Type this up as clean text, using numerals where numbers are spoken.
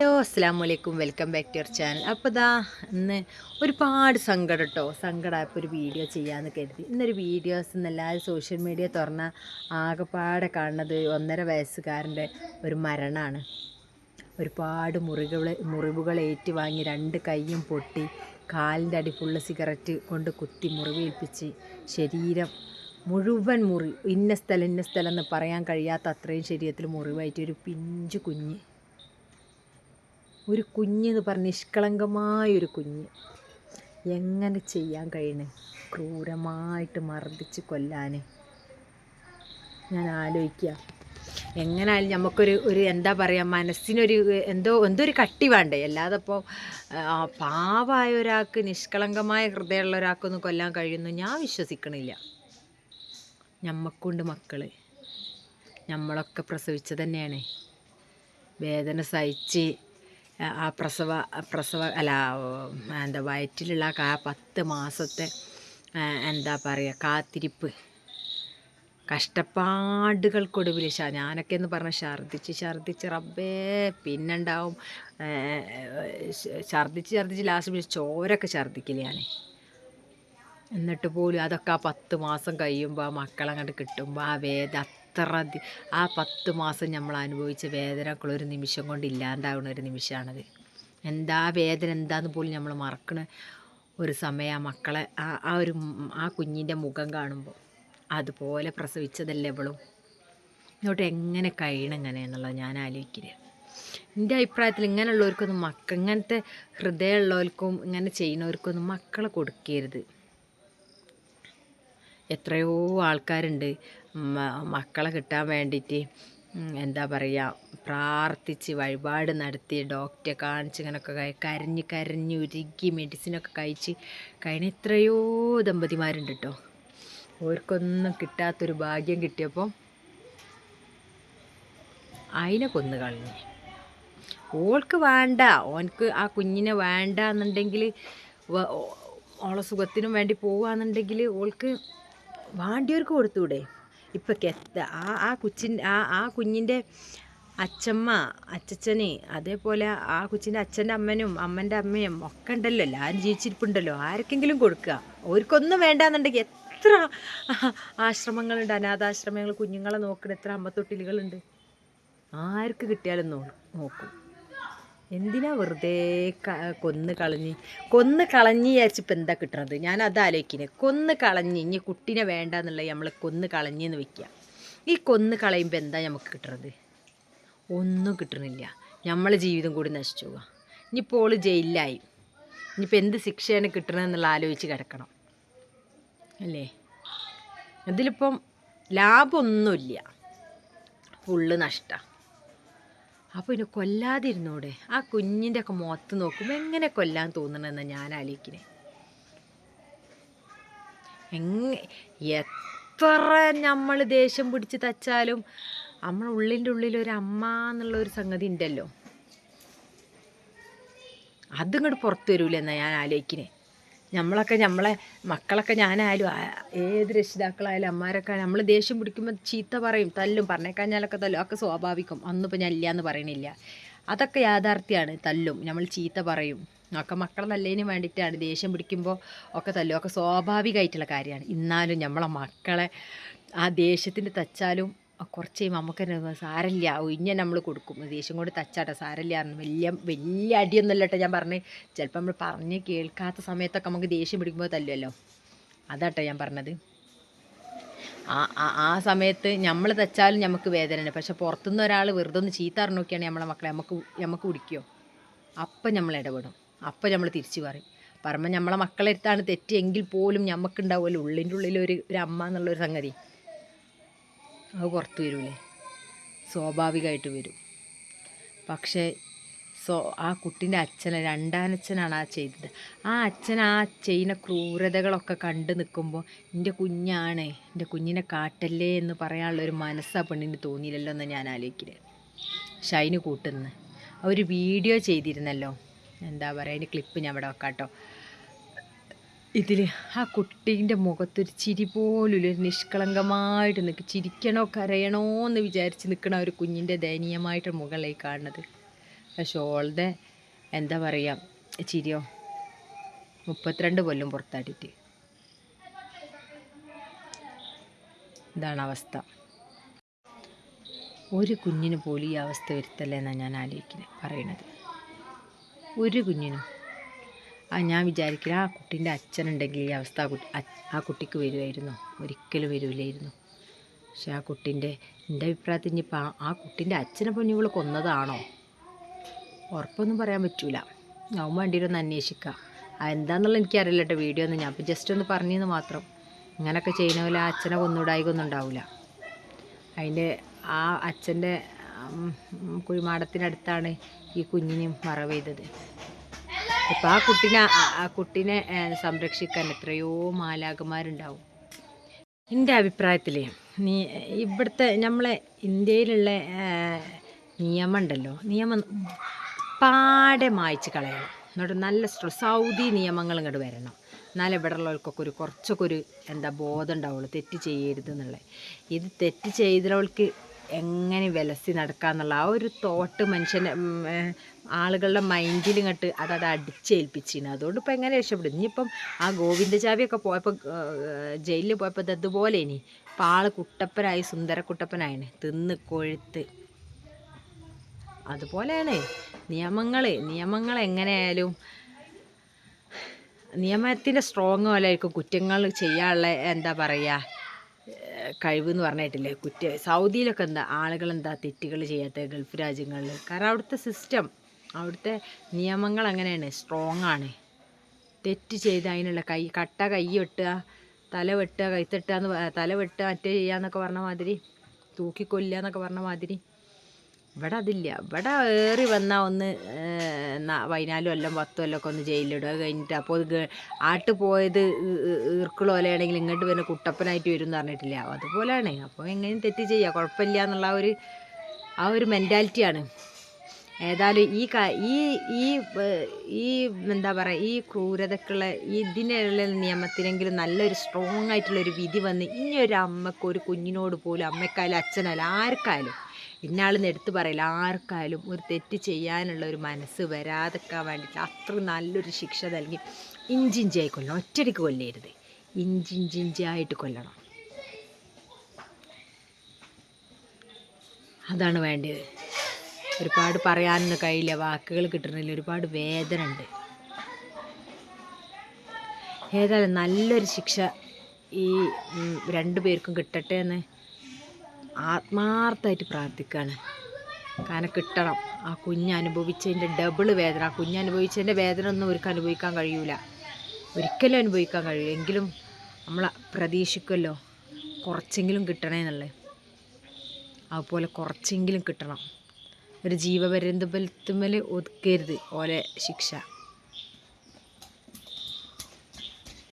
Hello അസ്സാം വലൈക്കും welcome back to your channel. അപ്പോൾ ഇതാ ഇന്ന് ഒരുപാട് സങ്കടം കേട്ടോ, സങ്കടമായപ്പോൾ ഒരു വീഡിയോ ചെയ്യാമെന്ന് കരുതി. ഇന്നൊരു വീഡിയോസ് എല്ലാവരും സോഷ്യൽ മീഡിയ തുറന്ന ആകെപ്പാടെ കാണുന്നത് 1.5 വയസ്സുകാരൻ്റെ ഒരു മരണമാണ്. ഒരുപാട് മുറിവുകൾ ഏറ്റുവാങ്ങി 2 കൈയും പൊട്ടി, കാലിൻ്റെ അടി ഫുള്ള് സിഗരറ്റ് കൊണ്ട് കുത്തി മുറിവേൽപ്പിച്ച്, ശരീരം മുഴുവൻ ഇന്ന സ്ഥലം എന്ന് പറയാൻ കഴിയാത്ത അത്രയും ശരീരത്തിൽ മുറിവായിട്ട് ഒരു പിഞ്ചു കുഞ്ഞെന്ന് പറഞ്ഞ് നിഷ്കളങ്കമായൊരു കുഞ്ഞ് എങ്ങനെ ചെയ്യാൻ കഴിയണേ? ക്രൂരമായിട്ട് മർദ്ദിച്ച് കൊല്ലാൻ ഞാൻ ആലോചിക്കുക. എങ്ങനെയായാലും നമുക്കൊരു എന്താ പറയുക, മനസ്സിനൊരു എന്തോ ഒരു കട്ടി വേണ്ടേ? അല്ലാതെ ഇപ്പോൾ പാവമായ ഒരാൾക്ക്, നിഷ്കളങ്കമായ ഹൃദയമുള്ള ഒരാൾക്കൊന്നും കൊല്ലാൻ കഴിയുന്നു ഞാൻ വിശ്വസിക്കണില്ല. ഞമ്മക്കുണ്ട് മക്കൾ, നമ്മളൊക്കെ പ്രസവിച്ചത് തന്നെയാണ്. വേദന സഹിച്ച് ആ പ്രസവ അല്ല എന്താ വയറ്റിലുള്ള ആ 10 മാസത്തെ എന്താ പറയുക കാത്തിരിപ്പ്, കഷ്ടപ്പാടുകൾക്കൊടുവിൽ ഞാനൊക്കെ എന്ന് പറഞ്ഞാൽ ഛർദ്ദിച്ച് റബ്ബേ പിന്നുണ്ടാവും. ഛർദ്ദിച്ച് ലാസ്റ്റ് ചോരൊക്കെ ഛർദ്ദിക്കില്ല ഞാൻ. എന്നിട്ട് പോലും അതൊക്കെ ആ 10 മാസം കഴിയുമ്പോൾ ആ മക്കളങ്ങോട്ട് കിട്ടുമ്പോൾ ആ ആ 10 മാസം നമ്മൾ അനുഭവിച്ച വേദനകളൊരു നിമിഷം കൊണ്ട് ഇല്ലാണ്ടാവുന്ന ഒരു നിമിഷമാണത്. എന്താ വേദന എന്താന്ന് പോലും നമ്മൾ മറക്കണ ഒരു സമയം ആ മക്കളെ ആ കുഞ്ഞിൻ്റെ മുഖം കാണുമ്പോൾ. അതുപോലെ പ്രസവിച്ചതല്ലേ ഇവളും. ഇങ്ങോട്ട് എങ്ങനെ കഴിയണം എങ്ങനെയെന്നുള്ളത് ഞാൻ ആലോചിക്കില്ല. എൻ്റെ അഭിപ്രായത്തിൽ ഇങ്ങനെയുള്ളവർക്കൊന്നും ഇങ്ങനത്തെ ഹൃദയമുള്ളവർക്കും ഇങ്ങനെ ചെയ്യുന്നവർക്കൊന്നും മക്കളെ കൊടുക്കരുത്. എത്രയോ ആൾക്കാരുണ്ട് മക്കളെ കിട്ടാൻ വേണ്ടിയിട്ട് എന്താ പറയുക പ്രാർത്ഥിച്ച് വഴിപാട് നടത്തി ഡോക്ടറെ കാണിച്ച് ഇങ്ങനെയൊക്കെ കരഞ്ഞ് ഉരുകി മെഡിസിനൊക്കെ കഴിയുന്ന എത്രയോ ദമ്പതിമാരുണ്ട് കേട്ടോ. ഓർക്കൊന്നും കിട്ടാത്തൊരു ഭാഗ്യം കിട്ടിയപ്പോൾ അതിനെ കൊന്നു കളഞ്ഞു. ഓൾക്ക് വേണ്ട, ഓനക്ക് ആ കുഞ്ഞിനെ വേണ്ട എന്നുണ്ടെങ്കിൽ, ഓളെ സുഖത്തിനും വേണ്ടി പോവുകയെന്നുണ്ടെങ്കിൽ ഓൾക്ക് വാണ്ടിയവർക്ക് കൊടുത്തൂടെ? ഇപ്പം ആ കുഞ്ഞിൻ്റെ അച്ഛന്, അതേപോലെ ആ കൊച്ചിൻ്റെ അച്ഛൻ്റെ അമ്മൻ്റെ അമ്മയും ഒക്കെ ഉണ്ടല്ലോ, എല്ലാവരും ജീവിച്ചിരിപ്പുണ്ടല്ലോ. ആർക്കെങ്കിലും കൊടുക്കുക. ഓർക്കൊന്നും വേണ്ടാന്നുണ്ടെങ്കിൽ എത്ര ആശ്രമങ്ങളുണ്ട്, അനാഥാശ്രമങ്ങൾ, കുഞ്ഞുങ്ങളെ നോക്കുന്ന എത്ര അമ്മത്തൊട്ടിലുകളുണ്ട്. ആർക്ക് കിട്ടിയാലും നോക്കും. എന്തിനാ വെറുതെ കൊന്ന് കളഞ്ഞ് വിചാരിച്ചിപ്പോൾ എന്താ കിട്ടണത്? ഞാൻ അത് ആലോചിക്കുന്നത്. കൊന്ന് കളഞ്ഞ് ഇനി കുട്ടീനെ വേണ്ട എന്നുള്ളത് നമ്മൾ കൊന്ന് കളഞ്ഞെന്ന് വെക്കുക. ഈ കൊന്ന് കളയുമ്പോൾ എന്താ നമുക്ക് കിട്ടണത്? ഒന്നും കിട്ടണില്ല. നമ്മളെ ജീവിതം കൂടി നശിച്ചു പോവുക. ഇനിയിപ്പോൾ ഓള് ജയിലിലായി, ഇനിയിപ്പോൾ എന്ത് ശിക്ഷയാണ് കിട്ടണമെന്നുള്ള ആലോചിച്ച് കിടക്കണം അല്ലേ? ഇതിലിപ്പം ലാഭമൊന്നുമില്ല, ഫുള്ള് നഷ്ടമാണ്. അപ്പോൾ ഇനി കൊല്ലാതിരുന്നൂടെ? ആ കുഞ്ഞിൻ്റെ ഒക്കെ മുഖത്ത് നോക്കുമ്പോൾ എങ്ങനെ കൊല്ലാൻ തോന്നണമെന്നാണ് ഞാൻ ആലോചിക്കുന്നത്. എത്ര നമ്മൾ ദേഷ്യം പിടിച്ച് തച്ചാലും നമ്മൾ ഉള്ളിൻ്റെ ഉള്ളിൽ അമ്മ എന്നുള്ളൊരു സംഗതി ഉണ്ടല്ലോ, അതിങ്ങോട്ട് പുറത്ത് വരൂല എന്നാണ് ഞാൻ ആലോചിക്കുന്നത്. നമ്മളെ മക്കളൊക്കെ ഞാനായാലും ഏത് രക്ഷിതാക്കളായാലും അമ്മമാരൊക്കെ നമ്മൾ ദേഷ്യം പിടിക്കുമ്പോൾ ചീത്ത പറയും, തല്ലും, പറഞ്ഞേക്കാഞ്ഞാലൊക്കെ തല്ലും. അതൊക്കെ സ്വാഭാവികം. അന്നിപ്പോൾ ഞാൻ ഇല്ലയെന്ന് പറയണില്ല, അതൊക്കെ യാഥാർത്ഥ്യമാണ്. തല്ലും, നമ്മൾ ചീത്ത പറയും, ഒക്കെ മക്കളെ നല്ലതിന് വേണ്ടിയിട്ടാണ്. ദേഷ്യം പിടിക്കുമ്പോൾ ഒക്കെ തല്ലും, ഒക്കെ സ്വാഭാവികമായിട്ടുള്ള കാര്യമാണ്. എന്നാലും നമ്മളെ മക്കളെ ആ ദേഷ്യത്തിന് തച്ചാലും കുറച്ച് കഴിയുമ്പോൾ നമുക്ക് സാരമില്ല, ഒഴിഞ്ഞ നമ്മൾ കൊടുക്കും. ദേഷ്യം കൊണ്ട് തച്ചാട്ടെ സാരമില്ല, വലിയ അടിയൊന്നുമല്ല കേട്ടോ ഞാൻ പറഞ്ഞ്. ചിലപ്പോൾ നമ്മൾ പറഞ്ഞ് കേൾക്കാത്ത സമയത്തൊക്കെ നമുക്ക് ദേഷ്യം പിടിക്കുമ്പോൾ തല്ലുമല്ലോ, അതാട്ടോ ഞാൻ പറഞ്ഞത്. ആ സമയത്ത് നമ്മൾ തച്ചാലും നമുക്ക് വേദനയാണ്. പക്ഷെ പുറത്തുനിന്ന് ഒരാൾ വെറുതെ ഒന്ന് ചീത്ത അറിഞ്ഞു നോക്കിയാണെങ്കിൽ നമ്മളെ മക്കളെ നമുക്ക് പിടിക്കുമോ? അപ്പം നമ്മൾ ഇടപെടും, അപ്പം നമ്മൾ തിരിച്ചു പറയുമ്പോൾ നമ്മളെ മക്കളെ അടുത്താണ് തെറ്റെങ്കിൽ പോലും നമുക്കുണ്ടാവുമല്ലോ ഉള്ളിൻ്റെ ഉള്ളിൽ ഒരു അമ്മ എന്നുള്ളൊരു സംഗതി. അത് പുറത്ത് വരൂലേ? സ്വാഭാവികമായിട്ട് വരും. പക്ഷേ ആ കുട്ടീൻ്റെ അച്ഛനെ, രണ്ടാനച്ഛനാണ് ആ ചെയ്തത്. ആ അച്ഛൻ ആ ചെയ്യുന്ന ക്രൂരതകളൊക്കെ കണ്ടു നിൽക്കുമ്പോൾ എൻ്റെ കുഞ്ഞിനെ കാട്ടല്ലേ എന്ന് പറയാനുള്ളൊരു മനസ്സാ പെണ്ണിന് തോന്നിയില്ലല്ലോ എന്ന് ഞാൻ ആലോചിക്കുന്നത്. ഷൈന് കൂട്ടുന്നു ഒരു വീഡിയോ ചെയ്തിരുന്നല്ലോ, എന്താ പറയുക, അതിൻ്റെ ക്ലിപ്പ് ഞാൻ ഇവിടെ വെക്കാം കേട്ടോ. ഇതിൽ ആ കുട്ടീൻ്റെ മുഖത്തൊരു ചിരി പോലും നിഷ്കളങ്കമായിട്ട് നിൽക്കും. ചിരിക്കണോ കരയണോ എന്ന് വിചാരിച്ച് നിൽക്കണ ഒരു കുഞ്ഞിൻ്റെ ദയനീയമായിട്ട് മുകളിലേക്ക് കാണുന്നത്. പക്ഷെ ഓളുടെ എന്താ പറയുക ചിരിയോ 32 കൊല്ലം പുറത്താട്ടിട്ട്. ഇതാണ് അവസ്ഥ. ഒരു കുഞ്ഞിന് പോലും ഈ അവസ്ഥ വരുത്തല്ലേ എന്നാണ് ഞാൻ പറയണത്. ഒരു കുഞ്ഞിനും. ഞാൻ വിചാരിക്കില്ല ആ കുട്ടീൻ്റെ അച്ഛനുണ്ടെങ്കിൽ ഈ അവസ്ഥ ആ കുട്ടിക്ക് വരുമായിരുന്നു. ഒരിക്കലും വരില്ലായിരുന്നു. പക്ഷെ ആ കുട്ടീൻ്റെ എൻ്റെ അഭിപ്രായത്തിൽ ഇനിയിപ്പോൾ ആ കുട്ടീൻ്റെ അച്ഛനെ പൊന്നിവൾ കൊന്നതാണോ ഉറപ്പൊന്നും പറയാൻ പറ്റൂല. അവൻ വേണ്ടിയിട്ടൊന്ന് അന്വേഷിക്കുക. അതെന്താണെന്നുള്ളത് എനിക്കറിയില്ല കേട്ടോ. വീഡിയോ ഒന്നും ഞാൻ ഇപ്പോൾ ജസ്റ്റ് ഒന്ന് പറഞ്ഞെന്ന് മാത്രം. ഇങ്ങനെയൊക്കെ ചെയ്യുന്ന പോലെ ആ അച്ഛനെ കൊന്നുകൂടായികൊന്നും ഉണ്ടാവില്ല. അതിൻ്റെ ആ അച്ഛൻ്റെ കുഴിമാടത്തിനടുത്താണ് ഈ കുഞ്ഞിനും മറവ് ചെയ്തത്. ഇപ്പം ആ കുട്ടീനെ സംരക്ഷിക്കാൻ എത്രയോ മാലാഖമാരുണ്ടാവും. എൻ്റെ അഭിപ്രായത്തിൽ ഇവിടുത്തെ നമ്മളെ ഇന്ത്യയിലുള്ള നിയമം ഉണ്ടല്ലോ, നിയമം പാടെ മായ്ച്ച് കളയണം. എന്നിട്ട് നല്ല സൗദി നിയമങ്ങൾ ഇങ്ങോട്ട് വരണം. എന്നാലും ഇവിടെ ഉള്ളവർക്കൊക്കെ കുറച്ചൊക്കെ എന്താ ബോധം ഉണ്ടാവുള്ളൂ, തെറ്റ് ചെയ്യരുത് എന്നുള്ളത്. ഇത് തെറ്റ് ചെയ്തവർക്ക് എങ്ങനെ വിലസി നടക്കാന്നുള്ള ആ ഒരു തോട്ട് മനുഷ്യൻ്റെ ആളുകളുടെ മൈൻഡിൽ ഇങ്ങോട്ട് അത് അടിച്ചേൽപ്പിച്ചിന്. അതുകൊണ്ട് ഇപ്പം എങ്ങനെ രക്ഷപ്പെടും? ഇനിയിപ്പം ആ ഗോവിന്ദചാവിയൊക്കെ പോയപ്പോൾ ജയിലിൽ പോയപ്പോൾ ഇതുപോലെ ഇനി ഇപ്പം ആൾ കുട്ടപ്പനായി, സുന്ദര കുട്ടപ്പനായിന്, തിന്ന് കൊഴുത്ത്. അതുപോലെയാണ് നിയമങ്ങൾ എങ്ങനെയായാലും നിയമത്തിൻ്റെ സ്ട്രോങ് പോലെയായിരിക്കും കുറ്റങ്ങൾ ചെയ്യാനുള്ള എന്താ പറയുക കഴിവെന്ന് പറഞ്ഞിട്ടില്ലേ. സൗദിയിലൊക്കെ ആളുകൾ തെറ്റുകൾ ചെയ്യാത്ത ഗൾഫ് രാജ്യങ്ങളിൽ. കാരണം അവിടുത്തെ സിസ്റ്റം, അവിടുത്തെ നിയമങ്ങൾ അങ്ങനെയാണ്, സ്ട്രോങ് ആണ്. തെറ്റ് ചെയ്ത് അതിനുള്ള കൈ വെട്ടുക, തല വെട്ടുക, തല വെട്ടുക, മറ്റേ ചെയ്യാന്നൊക്കെ പറഞ്ഞ മാതിരി, തൂക്കിക്കൊല്ലുക എന്നൊക്കെ പറഞ്ഞ മാതിരി ഇവിടെ അതില്ല. ഇവിടെ ഏറി വന്നാൽ ഒന്ന് 14 കൊല്ലം 10 കൊല്ലമൊക്കെ ഒന്ന് ജയിലിലിടുക. അത് കഴിഞ്ഞിട്ട് അപ്പോൾ ആട്ട് പോയത് ഈർക്കുളോലയാണെങ്കിൽ ഇങ്ങോട്ട് വരുന്ന കുട്ടപ്പനായിട്ട് വരും എന്ന് പറഞ്ഞിട്ടില്ല. അതുപോലെയാണ്. അപ്പോൾ എങ്ങനെയും തെറ്റ് ചെയ്യുക, കുഴപ്പമില്ല എന്നുള്ള ആ ഒരു മെൻറ്റാലിറ്റിയാണ്. ഏതായാലും ഈ എന്താ പറയുക, ഈ ക്രൂരതക്കുള്ള ഇതിനുള്ള നിയമത്തിനെങ്കിലും നല്ലൊരു സ്ട്രോങ് ആയിട്ടുള്ളൊരു വിധി വന്ന് ഇനി ഒരു അമ്മക്ക്, ഒരു കുഞ്ഞിനോട് പോലും, അമ്മക്കായാലും അച്ഛനായാലും ആർക്കായാലും, ഇന്നാളെന്ന് എടുത്ത് പറയില്ല, ആർക്കായാലും ഒരു തെറ്റ് ചെയ്യാനുള്ള ഒരു മനസ്സ് വരാതെക്കാൻ വേണ്ടിയിട്ട് അത്ര നല്ലൊരു ശിക്ഷ നൽകി ഇഞ്ചിഞ്ചായി കൊല്ലണം. ഒറ്റയടിക്ക് കൊല്ലരുത്, ഇഞ്ചിഞ്ചിഞ്ചായിട്ട് കൊല്ലണം. അതാണ് വേണ്ടത്. ഒരുപാട് പറയാനൊന്നും കഴിയില്ല, വാക്കുകൾ കിട്ടണില്ല, ഒരുപാട് വേദന ഉണ്ട്. ഏതായാലും നല്ലൊരു ശിക്ഷ ഈ 2 പേർക്കും കിട്ടട്ടെ എന്ന് ആത്മാർത്ഥമായിട്ട് പ്രാർത്ഥിക്കുകയാണ്. കാരണം കിട്ടണം. ആ കുഞ്ഞ് അനുഭവിച്ചതിൻ്റെ ഡബിൾ വേദന, ആ കുഞ്ഞ് അനുഭവിച്ചതിൻ്റെ വേദന ഒന്നും അവർക്ക് അനുഭവിക്കാൻ കഴിയൂല, ഒരിക്കലും അനുഭവിക്കാൻ കഴിയില്ല. എങ്കിലും നമ്മൾ പ്രതീക്ഷിക്കുമല്ലോ കുറച്ചെങ്കിലും കിട്ടണേ എന്നുള്ളത്. അതുപോലെ കുറച്ചെങ്കിലും കിട്ടണം. ഒരു ജീവപര്യന്തത്തിൽ ഒതുക്കരുത് ഓലെ ശിക്ഷ.